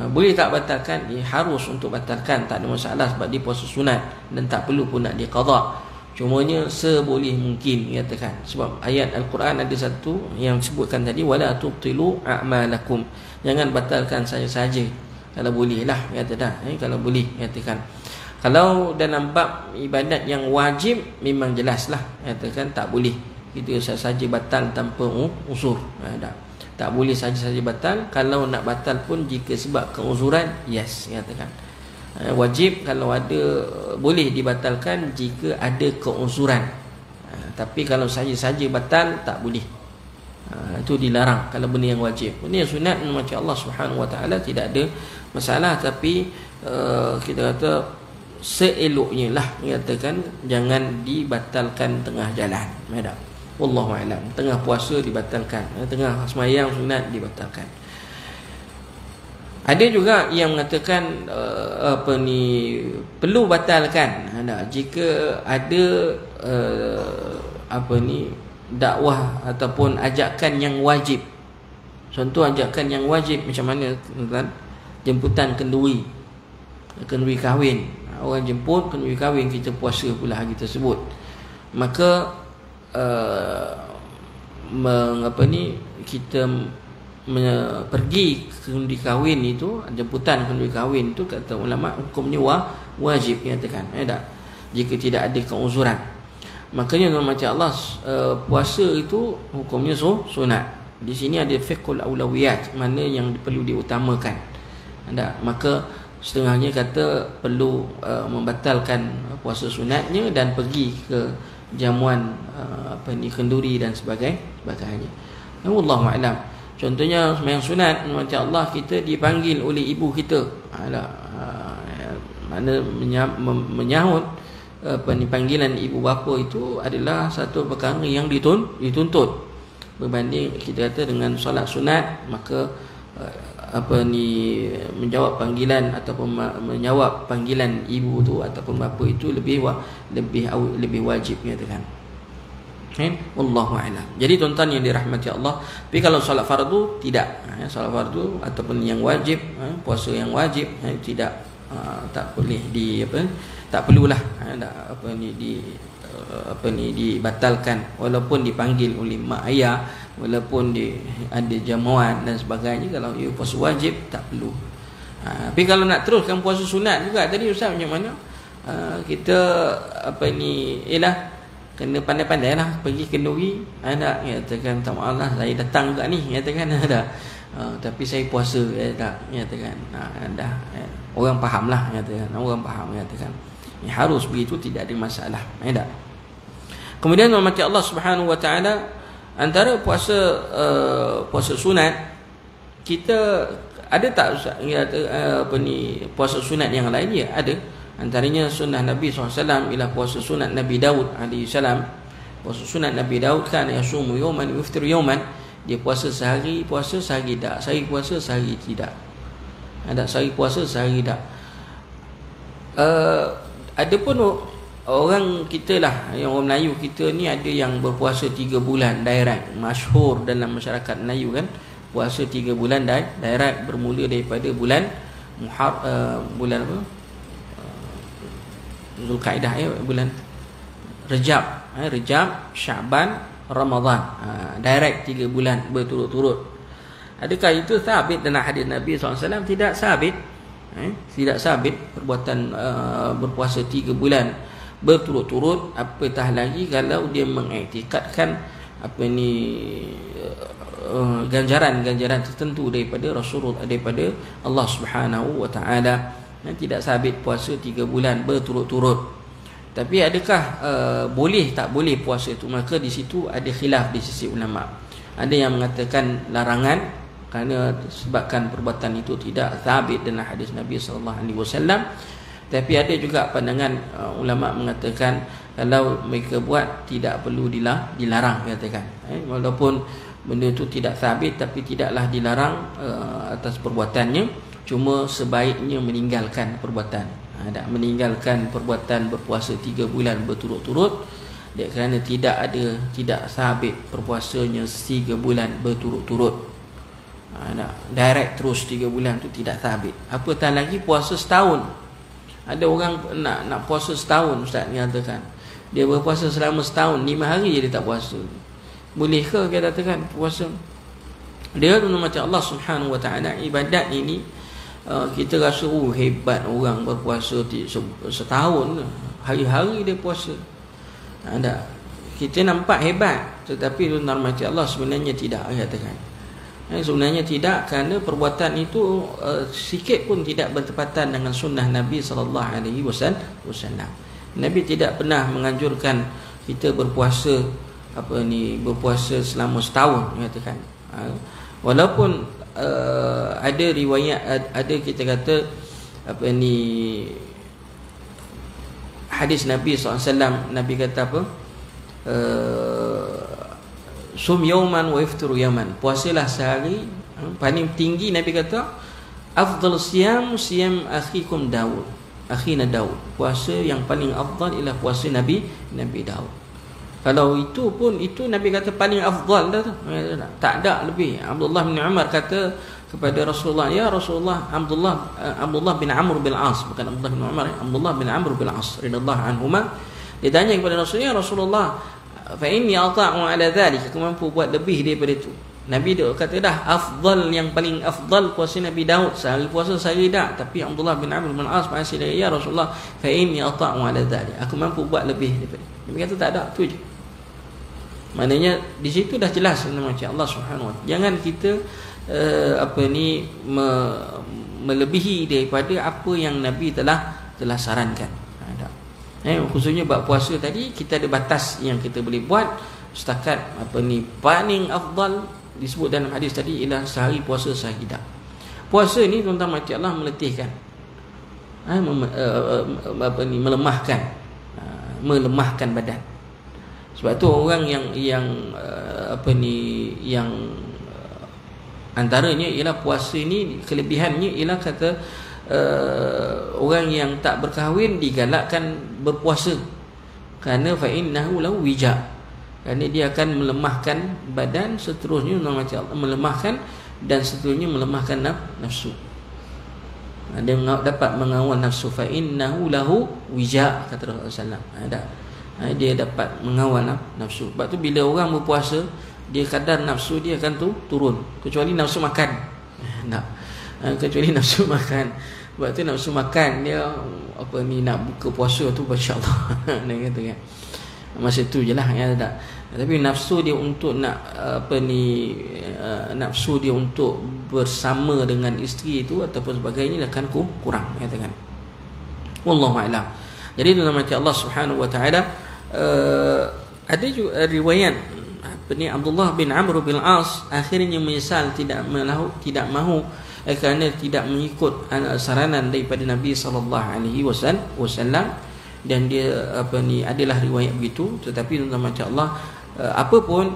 Boleh tak batalkan? Harus untuk batalkan, tak ada masalah, sebab dia puasa sunat dan tak perlu pun nak diqada. Cumanya seboleh mungkin, katakan. Sebab ayat Al-Quran ada satu yang sebutkan tadi, wala tubtilu a'malakum, jangan batalkan saja-saja. Kalau boleh lah, kata dah. Kalau boleh, katakan. Kalau dalam bab ibadat yang wajib, memang jelaslah, katakan tak boleh kita saja batal tanpa uzur. Tak boleh saja-saja batal. Kalau nak batal pun jika sebab keuzuran, yes, katakan. Wajib kalau ada, boleh dibatalkan jika ada keuzuran. Tapi kalau saja-saja batal, tak boleh. Itu dilarang kalau benda yang wajib. Benda yang sunat macam Allah Subhanahu Wa Taala tidak ada masalah, tapi kita kata seeloknya lah, katakan, jangan dibatalkan tengah jalan. Wallahu a'lam. Tengah puasa dibatalkan, tengah sembahyang sunat dibatalkan. Ada juga yang mengatakan perlu batalkan jika ada dakwah ataupun ajakan yang wajib. Contoh ajakan yang wajib macam mana, tuan? Jemputan kenduri kahwin. Orang jemput kenduri kahwin, kita puasa pula hari tersebut. Maka kita pergi kendi kahwin itu, jemputan kendi kahwin itu, kata ulama hukumnya wajib, nyatakan tak, jika tidak ada keuzuran. Makanya macam Allah, puasa itu hukumnya sunat. Di sini ada fiqhul aulawiyat, mana yang perlu diutamakan. Tak, maka setengahnya kata perlu membatalkan puasa sunatnya dan pergi ke jamuan kenduri dan sebagainya. Wallahu a'lam. Contohnya sembahyang sunat macam Allah, kita dipanggil oleh ibu kita, mana menyahut panggilan ibu bapa itu adalah satu perkara yang dituntut berbanding kita kata dengan solat sunat. Maka menjawab panggilan ataupun menjawab panggilan ibu tu ataupun bapa itu lebih wajib, nyatakan. Wallahu a'lam. Jadi tuan-tuan yang dirahmati Allah, tapi kalau solat fardu tidak, solat fardu ataupun yang wajib, puasa yang wajib, tidak, tak boleh tak perlulah dibatalkan walaupun dipanggil oleh mak ayah, walaupun ada jamuan dan sebagainya. Kalau ia puasa wajib tak perlu. Tapi kalau nak teruskan puasa sunat juga, tadi Ustaz macam mana, kita kena pandai-pandai lah pergi kenduri. Ada nyatakan, tak maaf lah, saya datang juga ni, nyatakan ada, tapi saya puasa, tak, nyatakan dah, orang faham lah, nyatakan orang faham, nyatakan harus begitu, tidak ada masalah, tak. Kemudian mati Allah Subhanahu wa taala, antara puasa sunat kita ada tak Ustaz, puasa sunat yang lain? Ya, ada. Antaranya sunnah Nabi SAW ialah puasa sunat Nabi Daud AS. Puasa sunat Nabi Daud kan yasumu yawman yuftiru yawman, dia puasa sehari tak, sehari puasa sehari tidak. Ada sehari puasa sehari tak. Ada pun orang kita lah, yang orang Melayu kita ni, ada yang berpuasa 3 bulan direct, masyhur dalam masyarakat Melayu kan, puasa 3 bulan direct, bermula daripada bulan bulan apa, Zulkaidah, bulan Rejab, Syaban, Ramadan, direct 3 bulan berturut-turut. Adakah itu sabit dalam hadis Nabi SAW? Tidak sabit. Tidak sabit perbuatan berpuasa 3 bulan berturut-turut, apatah lagi kalau dia mengiktikadkan ganjaran-ganjaran tertentu daripada Rasulullah, daripada Allah Subhanahu wa taala. Tidak sabit puasa 3 bulan berturut-turut. Tapi adakah boleh tak boleh puasa itu? Maka di situ ada khilaf di sisi ulama. Ada yang mengatakan larangan kerana sebabkan perbuatan itu tidak sabit dalam hadis Nabi sallallahu alaihi wasallam. Tapi ada juga pandangan ulama mengatakan kalau mereka buat tidak perlu dilarang, katakan. Walaupun benda itu tidak sabit, tapi tidaklah dilarang atas perbuatannya. Cuma sebaiknya meninggalkan perbuatan. Meninggalkan perbuatan berpuasa 3 bulan berturut-turut, kerana tidak sabit perpuasanya 3 bulan berturut-turut. Direct terus 3 bulan tu tidak sabit. Apatah lagi puasa setahun. Ada orang nak puasa setahun, Ustaz nyatakan dia berpuasa selama setahun, 5 hari je dia tak puasa. Bolehkah kita katakan puasa dia tu macam Allah Subhanahu wa taala? Ibadat ini kita rasa hebat orang berpuasa setahun, hari-hari dia puasa. Kita nampak hebat, tetapi tuan-tuan macam Allah sebenarnya tidak, katakan. Sebenarnya tidak, kerana perbuatan itu sikit pun tidak bertepatan dengan sunnah Nabi sallallahu alaihi wasallam. Nabi tidak pernah menganjurkan kita berpuasa berpuasa selama setahun, katakan. Walaupun ada riwayat, ada kita kata hadis Nabi SAW, Nabi kata apa, sum yawman wa iftiru yawman, puasalah sehari. Paling tinggi Nabi kata afdal siyam akhikum Daud, akhina Daud, puasa yang paling afdal ialah puasa Nabi Daud. Kalau itu pun, itu Nabi kata paling afdal dah tu, tak ada lebih. Abdullah bin Umar kata kepada Rasulullah, ya Rasulullah, Abdullah bin Amr bin As, bukan Abdullah bin Umar, Abdullah bin Amr bin As radhiyallahu anhuma, dia tanya kepada Rasulullah, ya Rasulullah, fa inni ata'u ala dhalik, aku mampu buat lebih daripada itu. Nabi dia kata dah afdal, yang paling afdal puasa Nabi Daud sehari puasa sehari tak. Tapi Abdullah bin Amr bin As berkata, ya Rasulullah, fa inni ata'u ala dhalik, aku mampu buat lebih daripada. Nabi kata tak ada, tu je. Maknanya di situ dah jelas macam Allah Subhanahu wa taala. Jangan kita melebihi daripada apa yang Nabi telah sarankan. Khususnya bab puasa tadi, kita ada batas yang kita boleh buat. Setakat paling afdal disebut dalam hadis tadi ialah sehari puasa sehari tak. Puasa ni tuan-tuan macam Allah meletihkan, melemahkan badan. Sebab tu orang yang antaranya ialah puasa ni kelebihannya ialah kata orang yang tak berkahwin digalakkan berpuasa kerana fa innahu lahu wija, kerana dia akan melemahkan badan, seterusnya macam melemahkan, dan seterusnya melemahkan nafsu. Dia dapat mengawal nafsu, fa innahu lahu wija, kata Rasulullah SAW. Dia dapat mengawal nafsu. Sebab tu bila orang berpuasa, dia kadar nafsu dia akan turun, kecuali nafsu makan. Kecuali nafsu makan. Sebab tu nafsu makan dia nak buka puasa tu masya-Allah. Dia kata kan. Masa tu je lah ya, tak. Tapi nafsu dia untuk nafsu dia untuk bersama dengan isteri itu ataupun sebagainya akan kurang, katakan. Wallahu a'lam. Jadi itu nama Allah Subhanahu wa taala. Ada juga riwayat Abdullah bin Amr bin As akhirnya menyesal tidak mahu kerana tidak mengikut saranan daripada Nabi sallallahu alaihi wasallam, dan dia adalah riwayat begitu. Tetapi tuan-tuan macam Allah, apa pun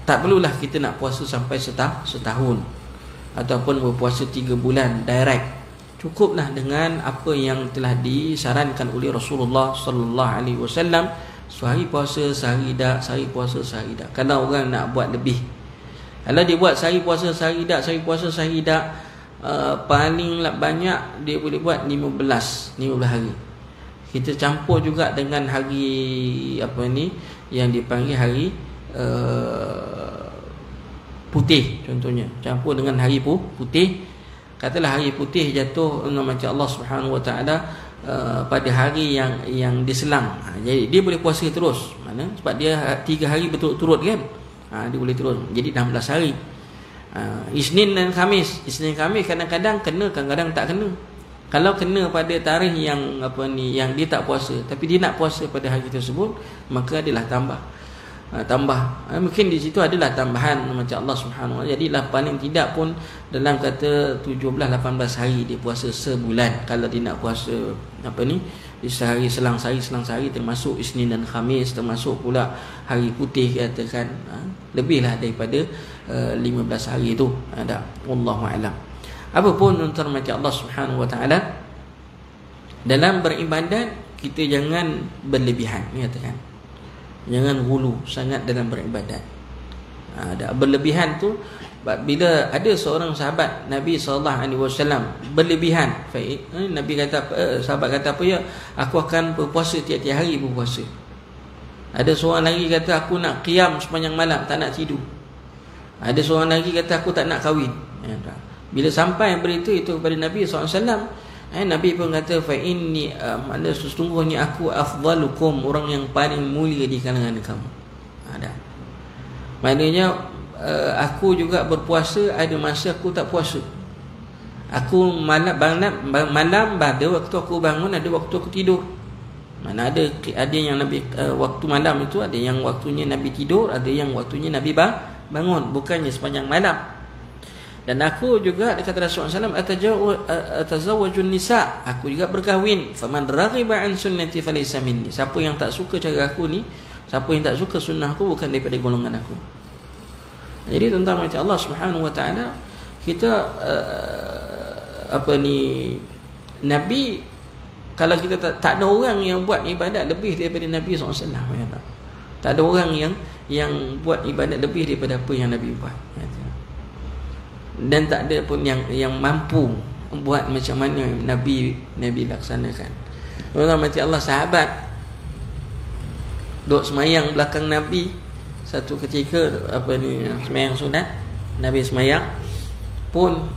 tak perlulah kita nak puasa sampai setahun ataupun berpuasa 3 bulan direct. Cukuplah dengan apa yang telah disarankan oleh Rasulullah sallallahu alaihi wasallam, sehari puasa sehari tak, sehari puasa sehari tak. Kalau orang nak buat lebih, kalau dia buat sehari puasa sehari tak, sehari puasa sehari tak, paling banyak dia boleh buat 15 hari. Kita campur juga dengan hari yang dipanggil hari putih contohnya, campur dengan hari putih. Katalah hari putih jatuh macam Allah Subhanahu wa taala pada hari yang diselang. Jadi dia boleh puasa terus. Mana? Sebab dia 3 hari berturut-turut kan. Dia boleh terus. Jadi 16 hari. Isnin dan Khamis. Isnin Khamis kadang-kadang kena, kadang-kadang tak kena. Kalau kena pada tarikh yang yang dia tak puasa, tapi dia nak puasa pada hari tersebut, maka adalah tambah. Mungkin di situ adalah tambahan macam Allah Subhanahu wa taala. Jadilah paling tidak pun dalam kata 17-18 hari dia puasa sebulan. Kalau dia nak puasa di sehari selang sehari termasuk Isnin dan Khamis, termasuk pula hari putih katakan, lebihlah daripada 15 hari itu ada. Wallahu a'lam. Apapun tuan macam Allah Subhanahu wa taala, dalam beribadat kita jangan berlebihan, katakan. Jangan hulu sangat dalam beribadat. Berlebihan tu bila ada seorang sahabat Nabi SAW berlebihan, Nabi kata sahabat kata apa ya, aku akan berpuasa tiap-tiap hari berpuasa. Ada seorang lagi kata aku nak qiyam sepanjang malam, tak nak tidur. Ada seorang lagi kata aku tak nak kahwin. Bila sampai berita itu kepada Nabi SAW, Nabi pun kata fa inni makna sesungguhnya aku afdalukum, orang yang paling mulia di kalangan kamu. Ada. Maknanya aku juga berpuasa, ada masa aku tak puasa. Aku malam pada waktu aku bangun, ada waktu aku tidur. Mana ada yang Nabi waktu malam itu, ada yang waktunya Nabi tidur, ada yang waktunya Nabi bangun, bukannya sepanjang malam. Dan aku juga kata Rasulullah SAW, atazawwajun nisa, aku juga berkahwin. Faman raghiba an sunnati falaysa minni. Siapa yang tak suka cara aku ni, siapa yang tak suka sunnah aku, bukan daripada golongan aku. Jadi tuan-tuan macam Allah Subhanahu wa taala, kita Nabi, kalau kita tak ada orang yang buat ibadat lebih daripada Nabi SAW, tak ada orang yang buat ibadat lebih daripada apa yang Nabi buat. Dan tak ada pun yang mampu buat macam mana Nabi laksanakan. Orang macam Allah, sahabat duduk semayang belakang Nabi. Satu ketika semayang sunat, Nabi semayang pun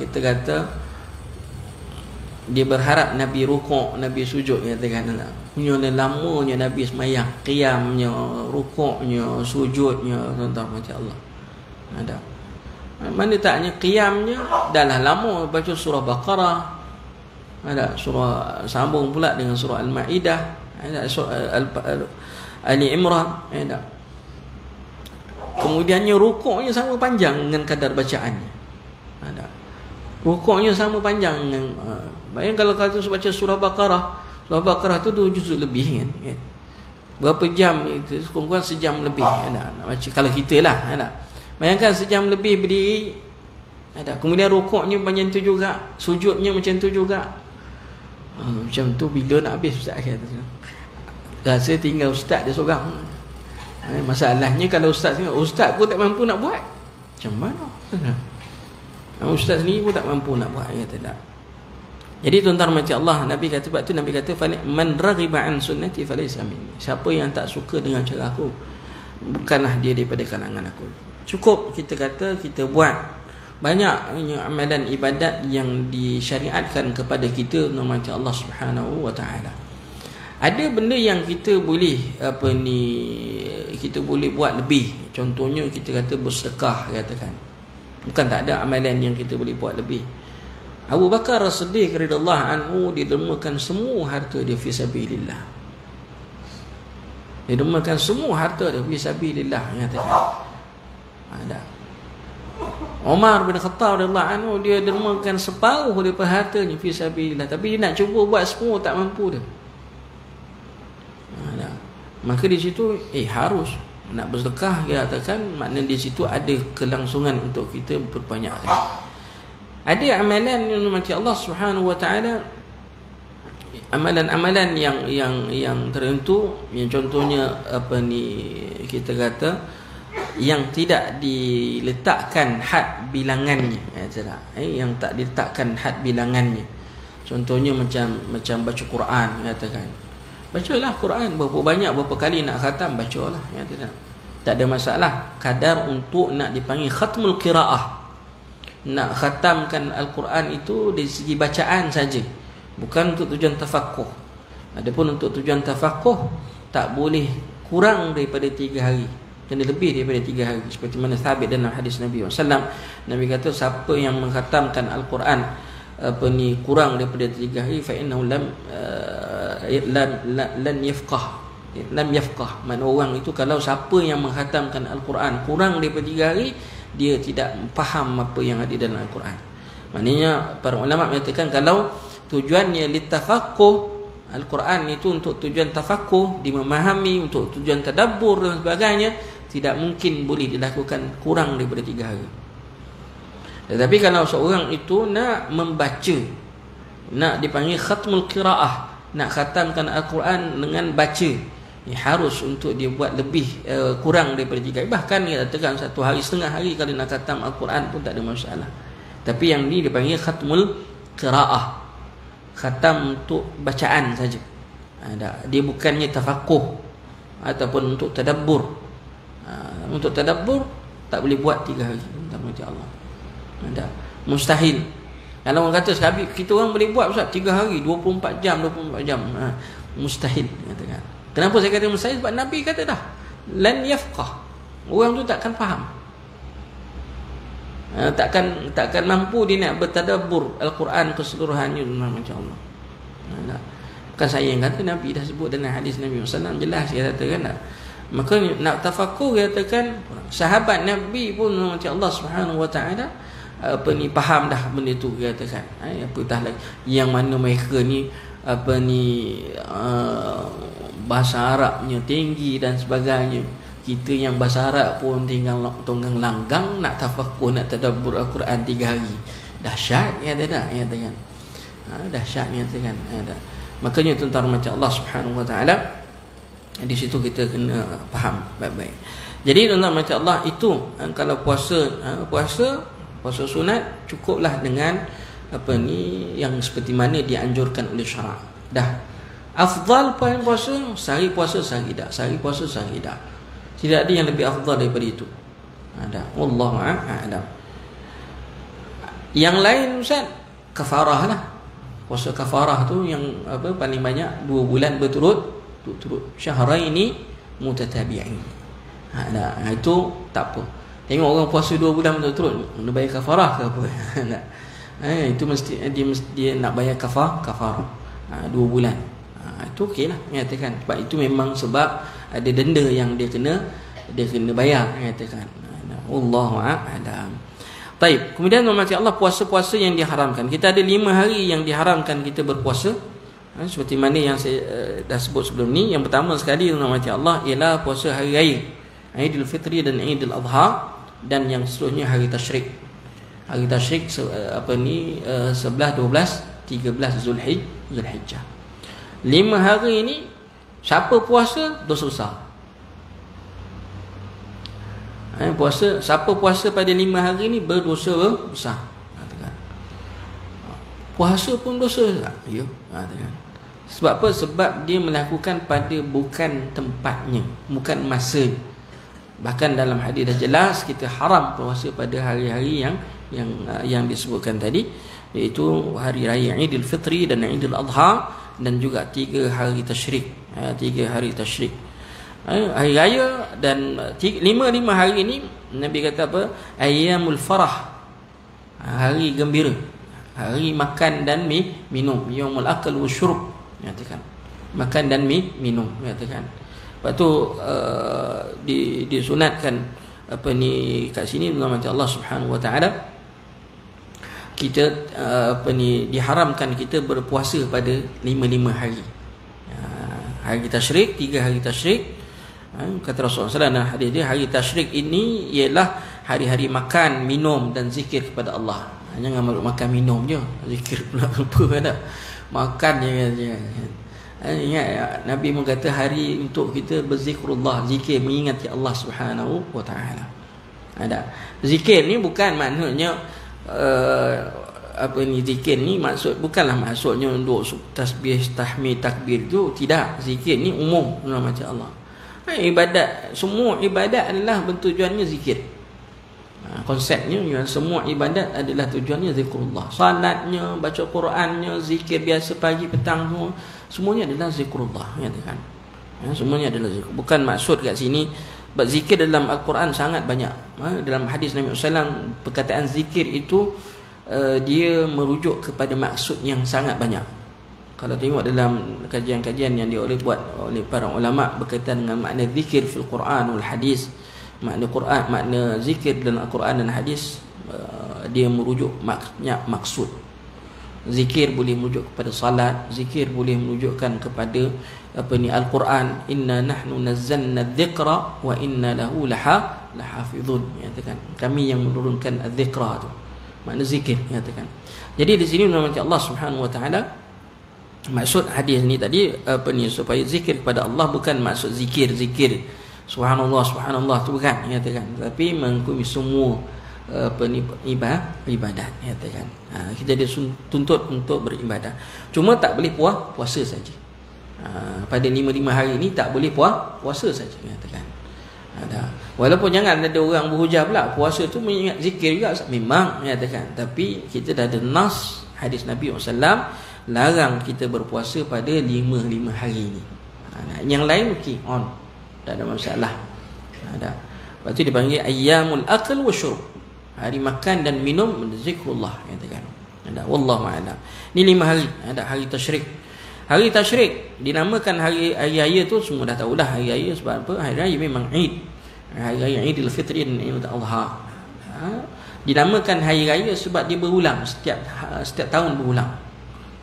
kita kata dia berharap Nabi rukuk, Nabi sujud, katakan punya lamanya Nabi semayang, qiyamnya, rukuknya, sujudnya, tuan-tuan macam Allah. Ada mana taknya qiyamnya dah lah lama baca surah Baqarah, ada surah sambung pula dengan surah Al-Maidah, ada surah Ali Imran, ada. Kemudiannya rukuknya sama panjang dengan kadar bacaannya. Ada. Rukuknya sama panjang dengan bayang kalau kata baca surah Baqarah. Surah Baqarah tu 2 juzuk lebih kan. Berapa jam itu? Kurang-kurang sejam lebih. Ada. Baca kalau kita lah, ada. Bayangkan sejam lebih berdiri. Ada. Kemudian rukuknya macam tu juga, sujudnya macam tu juga. Macam tu bila nak habis ustaz kata. Rasa tinggal ustaz dia seorang. Masalahnya kalau ustaz pun tak mampu nak buat. Macam mana? Ustaz sendiri pun tak mampu nak buat, kata tak. Jadi tuan-tuan macam Allah, Nabi kata, sebab tu Nabi kata man raghiba an sunnati falaysa minni. Siapa yang tak suka dengan cara aku, bukanlah dia daripada kalangan aku. Cukup kita kata kita buat banyak amalan ibadat yang disyariatkan kepada kita macam Allah Subhanahu wa taala. Ada benda yang kita boleh kita boleh buat lebih. Contohnya kita kata bersedekah, katakan. Bukan tak ada amalan yang kita boleh buat lebih. Abu Bakar As-Siddiq radhiyallahu anhu didermakan semua harta dia fi sabilillah. Dia dermakan semua harta dia fi sabilillah, katakan. Ada. Umar bin Khattab radhiyallahu anhu dia dermakan separuh daripada hartanya fi sabilillah, tapi dia nak cuba buat semua tak mampu dia. Maka di situ harus nak bersedekah, dia katakan, maknanya di situ ada kelangsungan untuk kita berbanyakkan. Ada amalan yang macam Allah Subhanahu wa taala, amalan-amalan yang tertentu, yang contohnya kita kata yang tidak diletakkan had bilangannya, yang tak diletakkan had bilangannya. Contohnya macam baca Quran, katakan. Bacalah Quran, berapa banyak, berapa kali nak khatam, bacalah, tak ada masalah. Kadar untuk nak dipanggil khatmul qiraah, nak khatamkan Al-Quran itu dari segi bacaan saja, bukan untuk tujuan tafaqquh. Adapun untuk tujuan tafaqquh tak boleh kurang daripada 3 hari, dan lebih daripada 3 hari, seperti mana sabit dalam hadis Nabi SAW. Nabi kata siapa yang mengkhatamkan Al-Quran kurang daripada 3 hari, fa innahu lam yafqah. Makna orang itu, kalau siapa yang mengkhatamkan Al-Quran kurang daripada 3 hari, dia tidak faham apa yang ada dalam Al-Quran. Maknanya para ulama mengatakan kalau tujuannya litafaqquh, Al-Quran itu untuk tujuan tafaqquh, dimemahami, untuk tujuan tadabbur dan sebagainya, tidak mungkin boleh dilakukan kurang daripada 3 hari. Tetapi kalau seorang itu nak membaca, nak dipanggil khatmul qiraah, nak khatamkan Al-Quran dengan baca, harus untuk dia buat lebih kurang daripada 3 hari. Bahkan dia katakan 1 hari, setengah hari kalau nak khatam Al-Quran pun tak ada masalah. Tapi yang ni dipanggil khatmul qiraah, khatam untuk bacaan saja. Dia bukannya tafaqquh ataupun untuk tadabbur. Untuk tadabbur tak boleh buat 3 hari, tak boleh Allah. Mustahil. Kalau orang kata kita orang boleh buat Ustaz 3 hari, 24 jam. Mustahil, katakan. Kenapa saya kata mustahil? Sebab Nabi kata dah, lan yafqah. Orang tu takkan faham. Takkan mampu dia nak bertadabbur Al-Quran keseluruhannya macam Allah. Bukan saya yang kata, Nabi dah sebut dalam hadis Nabi SAW, jelas dia katakan dah. Maka nak tafaqquh, dia katakan sahabat Nabi pun macam Allah Subhanahu wa taala faham dah benda tu, dia katakan. Apatah lagi yang mana mereka ni bahasa Arabnya tinggi dan sebagainya. Kita yang bahasa Arab pun tinggal tunggang langgang, nak tafaqquh, nak tadabbur Al-Quran 3 hari. Dahsyat, ya tak? Ya tak? Dahsyat, ya tak? Makanya tuan-tuan macam Allah Subhanahu wa taala, di situ kita kena faham baik-baik. Jadi tuan-tuan macam Allah itu, kalau puasa sunat cukuplah dengan yang seperti mana dianjurkan oleh syarak. Dah Afdal puasa sehari puasa sehari tak, sehari puasa sehari tak. Tidak ada yang lebih afdal daripada itu. Ada. Wallahu a'lam. Yang lain Ustaz, kafarah lah. Puasa kafarah tu yang apa paling banyak 2 bulan berturut-turut. Syahraini mutatabi'in. Itu tak apa. Tengok orang puasa 2 bulan berturut-turut, nak bayar kafarah ke apa? Tak. Itu mesti dia nak bayar kafarah. 2 bulan. Itu okeylah mengatakan. Sebab itu memang sebab ada denda yang dia kena bayar mengatakan. Wallahu a'lam. Baik, kemudian hormati Allah, puasa-puasa yang diharamkan. Kita ada 5 hari yang diharamkan kita berpuasa. Seperti mana yang saya dah sebut sebelum ni. Yang pertama sekali hormati Allah ialah puasa hari raya, Aidil Fitri dan Aidil Adha, dan yang seterusnya hari tasyrik. Hari tasyrik 11, 12, 13 Zulhijjah. 5 hari ini siapa puasa dosa besar. Siapa puasa pada 5 hari ini berdosa besar. Puasa pun dosa tak? Ya. Sebab apa? Sebab dia melakukan pada bukan tempatnya, bukan masa. Bahkan dalam hadis dah jelas kita haram puasa pada hari-hari yang disebutkan tadi, iaitu hari raya Aidil Fitri dan Aidil Adha, dan juga 3 hari tasyrik. 3 hari tasyrik. Hari raya dan 5 hari ini Nabi kata apa? Ayyamul farah. Hari gembira. Hari makan dan minum. Yaumul akal wa syurb. Nyatakan. Makan dan minum. Nyatakan. Lepas tu disunatkan kat sini nama Allah Subhanahu wa taala, kita diharamkan kita berpuasa pada 5 hari. Hari tasyrik, 3 hari tasyrik. Kata Rasulullah SAW dalam hadis dia, hari tasyrik ini ialah hari-hari makan, minum dan zikir kepada Allah. Jangan makan minum je, zikir pula apa tak? Makan je. Ingat Nabi mengata hari untuk kita berzikrullah, zikir mengingati Allah Subhanahu wa taala. Ada. Zikir ni bukan maknanya zikir ni bukanlah maksudnya untuk tasbih, tahmid, takbir tu, tidak. Zikir ni umum nama Allah. Ibadat, semua ibadat adalah bertujuannya zikir. Konsepnya semua ibadat adalah tujuannya zikrullah. Salatnya, baca Qurannya, zikir biasa pagi petang semuanya adalah zikrullah, kan? Semuanya adalah zikr. Bukan maksud kat sini zikir dalam Al-Quran sangat banyak. Dalam hadis Nabi SAW, perkataan zikir itu dia merujuk kepada maksud yang sangat banyak. Kalau tengok dalam kajian-kajian yang buat oleh para ulama berkaitan dengan makna zikir fil Quran wal hadis, makna Quran, makna zikir dalam Al-Quran dan hadis, dia merujuk maksud. Zikir boleh merujuk kepada salat, zikir boleh menunjukkan kepada Al-Quran, inna nahnu nazzalna dzikra wa inna lahu lahafizun, nyatakan kami yang menurunkan az-zikra tu, makna zikir, nyatakan. Jadi di sini nama Allah Subhanahu wa taala, maksud hadis ni tadi supaya zikir kepada Allah bukan maksud zikir subhanallah tu bukan, nyatakan, tapi mengikut semua ibadat, nyatakan. Kita dituntut untuk beribadah. Cuma tak boleh puasa saja. Pada 5 hari ni tak boleh puasa saja, nyatakan. Walaupun jangan ada orang berhujah pula puasa tu mengingat zikir juga, memang, nyatakan. Tapi kita dah ada nas hadis Nabi SAW larang kita berpuasa pada 5 hari ni. Yang lain okey, on, tak ada masalah. Lepas tu dipanggil ayyamul akal wa syurb, hari makan dan minum, zikrullah, katakan. Wallahu a'lam. Ni 5 hari. Ada hari tasyrik. Hari tasyrik dinamakan hari raya tu semua dah tahulah hari raya sebab apa? Hari raya memang Eid. Hari raya Aidil Fitri dan Aidil Adha. Dinamakan hari raya sebab dia berulang setiap tahun berulang.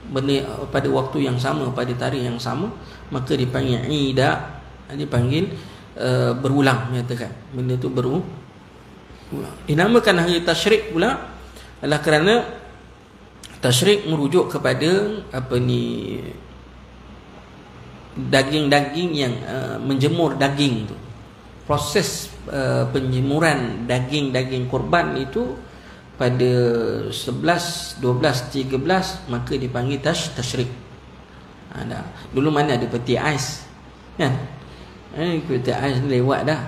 Benda pada waktu yang sama, pada tarikh yang sama, maka dipanggil Ida, dipanggil berulang, nyatakan benda tu berulang. Dinamakan hari tasyrik pula adalah kerana tasyrik merujuk kepada daging-daging yang menjemur daging tu. Proses penjemuran daging-daging korban itu pada 11, 12, 13 maka dipanggil tasyrik. Dulu mana ada peti ais kan? Peti ais lewat dah.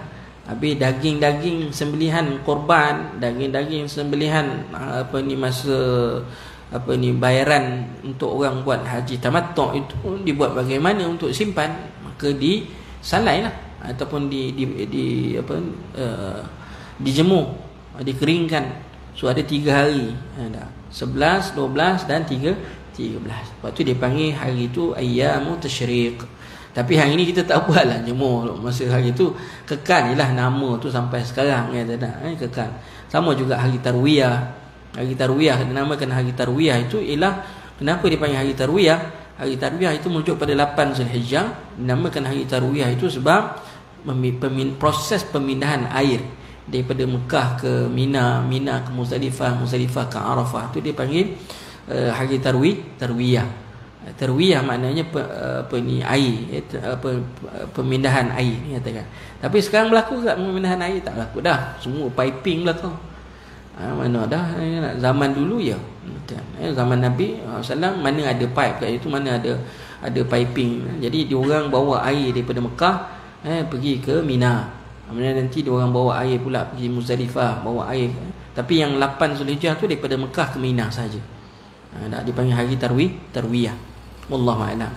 Habis daging-daging sembelihan korban, daging-daging sembelihan masa bayaran untuk orang buat haji tamattu' itu dibuat bagaimana untuk simpan, maka disalailah ataupun dijemur, dikeringkan. So ada 3 hari, 11, 12 dan 13. Lepas tu dia panggil hari itu ayyamu tasyriq. Tapi hari ni kita tak buatlah jemur masa hari tu, kekal jelah nama tu sampai sekarang kekal. Sama juga hari tarwiyah. Hari tarwiyah dinamakan hari tarwiyah itu ialah, kenapa dipanggil hari tarwiyah? Hari tarwiyah itu merujuk pada 8 Zulhijjah. Dinamakan hari tarwiyah itu sebab proses pemindahan air daripada Mekah ke Mina, Mina ke Muzdalifah, Muzdalifah ke Arafah, tu dia panggil hari tarwiyah. Tarwiyah maknanya air, pemindahan air ni katakan. Tapi sekarang berlaku tak pemindahan air? Tak berlaku dah. Semua piping berlaku. Mana dah, zaman dulu ya. Zaman Nabi SAW mana ada pipe kat situ, mana ada piping. Jadi diorang bawa air daripada Mekah pergi ke Mina. Kemudian nanti diorang bawa air pula pergi Muzdalifah, bawa air. Tapi yang 8 Zulhijjah tu daripada Mekah ke Mina saja. Dipanggil hari tarwiyah. Wallahu a'lam.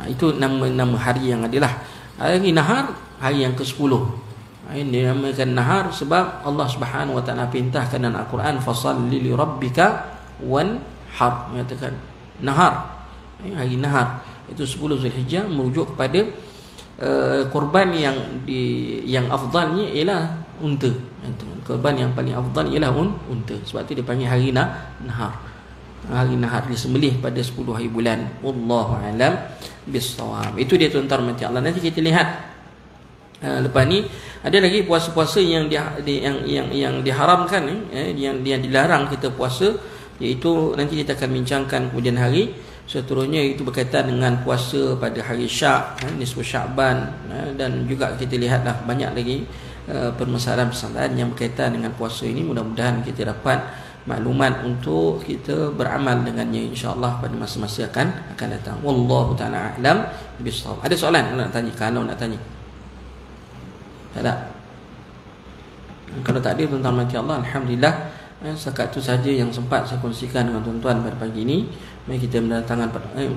Itu nama hari yang adalah hari Nahar, hari yang ke-10. Ini dinamakan Nahar sebab Allah Subhanahu wa taala perintahkan dalam Al-Quran, fasalli li rabbika wanhar, mengatakan Nahar, hari Nahar. Itu 10 Zulhijjah, merujuk kepada korban yang afdalnya ialah unta. Korban yang paling afdal ialah unta. Sebab tu dia panggil hari Nahar. Hari Nahar disembelih pada 10 hari bulan. Wallahu a'lam bissawab. Itu dia tuan-tuan mati Allah. Nanti kita lihat lepas ni ada lagi puasa-puasa yang diharamkan, yang dilarang kita puasa, iaitu nanti kita akan bincangkan kemudian hari. Seterusnya itu berkaitan dengan puasa pada hari Syak, nisfu Sya'ban, dan juga kita lihatlah banyak lagi permasalahan-permasalahan yang berkaitan dengan puasa ini. Mudah-mudahan kita dapat maklumat untuk kita beramal dengannya insya-Allah pada masa-masa akan datang. Wallahu taala a'lam bissawab. Ada soalan nak tanya? Kalau nak tanya. Tak ada. Kalau tak ada, tuan-tuan mati Allah, alhamdulillah. Setakat itu saja yang sempat saya kongsikan dengan tuan-tuan pada pagi ini. Mari kita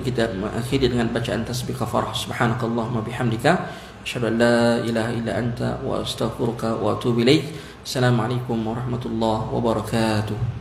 kita mengakhiri dengan bacaan tasbih kafarah. Subhanakallahumma bihamdika asyhadu an la ilaha illa anta wa astaghfiruka wa atubu ilaik. Assalamualaikum warahmatullahi wabarakatuh.